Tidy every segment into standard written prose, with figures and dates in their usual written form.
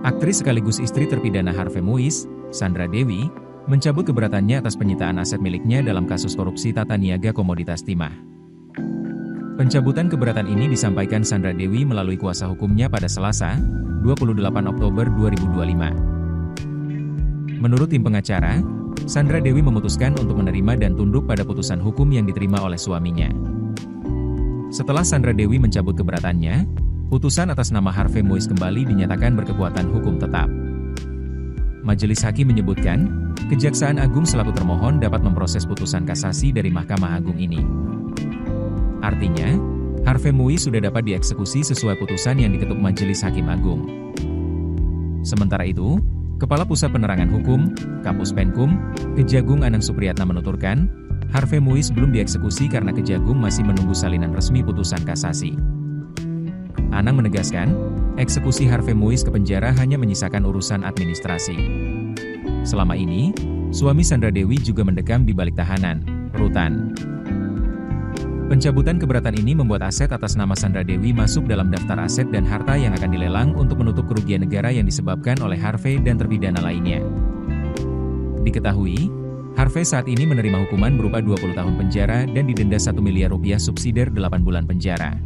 Aktris sekaligus istri terpidana Harvey Muiz, Sandra Dewi, mencabut keberatannya atas penyitaan aset miliknya dalam kasus korupsi tata niaga komoditas timah. Pencabutan keberatan ini disampaikan Sandra Dewi melalui kuasa hukumnya pada Selasa, 28 Oktober 2025. Menurut tim pengacara, Sandra Dewi memutuskan untuk menerima dan tunduk pada putusan hukum yang diterima oleh suaminya. Setelah Sandra Dewi mencabut keberatannya, putusan atas nama Harvey Muiz kembali dinyatakan berkekuatan hukum tetap. Majelis Hakim menyebutkan, Kejaksaan Agung selaku termohon dapat memproses putusan kasasi dari Mahkamah Agung ini. Artinya, Harvey Muiz sudah dapat dieksekusi sesuai putusan yang diketuk Majelis Hakim Agung. Sementara itu, Kepala Pusat Penerangan Hukum, Kapus Penkum, Kejagung Anang Supriyatna menuturkan, Harvey Muiz belum dieksekusi karena Kejagung masih menunggu salinan resmi putusan kasasi. Anang menegaskan, eksekusi Harvey Muiz ke penjara hanya menyisakan urusan administrasi. Selama ini, suami Sandra Dewi juga mendekam di balik tahanan, rutan. Pencabutan keberatan ini membuat aset atas nama Sandra Dewi masuk dalam daftar aset dan harta yang akan dilelang untuk menutup kerugian negara yang disebabkan oleh Harvey dan terpidana lainnya. Diketahui, Harvey saat ini menerima hukuman berupa 20 tahun penjara dan didenda 1 miliar rupiah subsidiar 8 bulan penjara.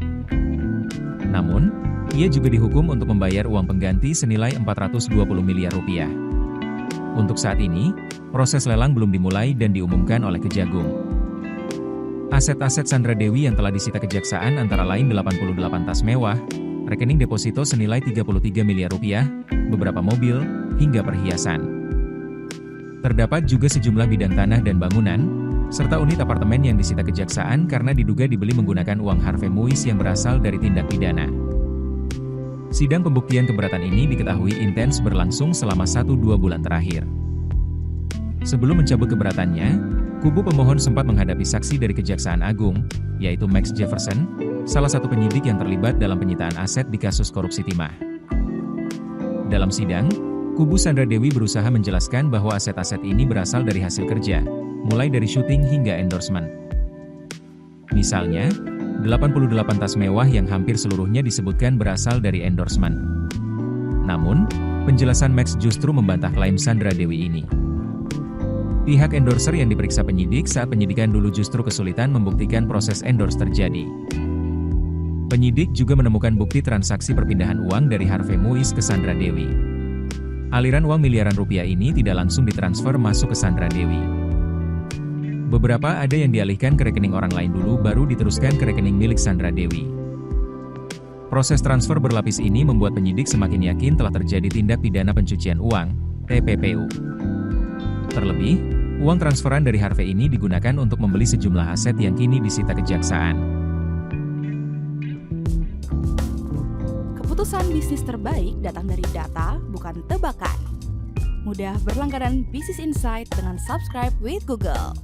Namun, ia juga dihukum untuk membayar uang pengganti senilai 420 miliar rupiah. Untuk saat ini, proses lelang belum dimulai dan diumumkan oleh Kejagung. Aset-aset Sandra Dewi yang telah disita Kejaksaan antara lain 88 tas mewah, rekening deposito senilai 33 miliar rupiah, beberapa mobil, hingga perhiasan. Terdapat juga sejumlah bidang tanah dan bangunan, serta unit apartemen yang disita Kejaksaan karena diduga dibeli menggunakan uang Harvey Muiz yang berasal dari tindak pidana. Sidang pembuktian keberatan ini diketahui intens berlangsung selama 1-2 bulan terakhir. Sebelum mencabut keberatannya, kubu pemohon sempat menghadapi saksi dari Kejaksaan Agung, yaitu Max Jefferson, salah satu penyidik yang terlibat dalam penyitaan aset di kasus korupsi timah. Dalam sidang, kubu Sandra Dewi berusaha menjelaskan bahwa aset-aset ini berasal dari hasil kerja, mulai dari syuting hingga endorsement. Misalnya, 88 tas mewah yang hampir seluruhnya disebutkan berasal dari endorsement. Namun, penjelasan Max justru membantah klaim Sandra Dewi ini. Pihak endorser yang diperiksa penyidik saat penyidikan dulu justru kesulitan membuktikan proses endorse terjadi. Penyidik juga menemukan bukti transaksi perpindahan uang dari Harvey Muiz ke Sandra Dewi. Aliran uang miliaran rupiah ini tidak langsung ditransfer masuk ke Sandra Dewi. Beberapa ada yang dialihkan ke rekening orang lain dulu baru diteruskan ke rekening milik Sandra Dewi. Proses transfer berlapis ini membuat penyidik semakin yakin telah terjadi tindak pidana pencucian uang, TPPU. Terlebih, uang transferan dari Harvey ini digunakan untuk membeli sejumlah aset yang kini disita Kejaksaan. Keputusan bisnis terbaik datang dari data, bukan tebakan. Mudah berlangganan Business Insight dengan subscribe with Google.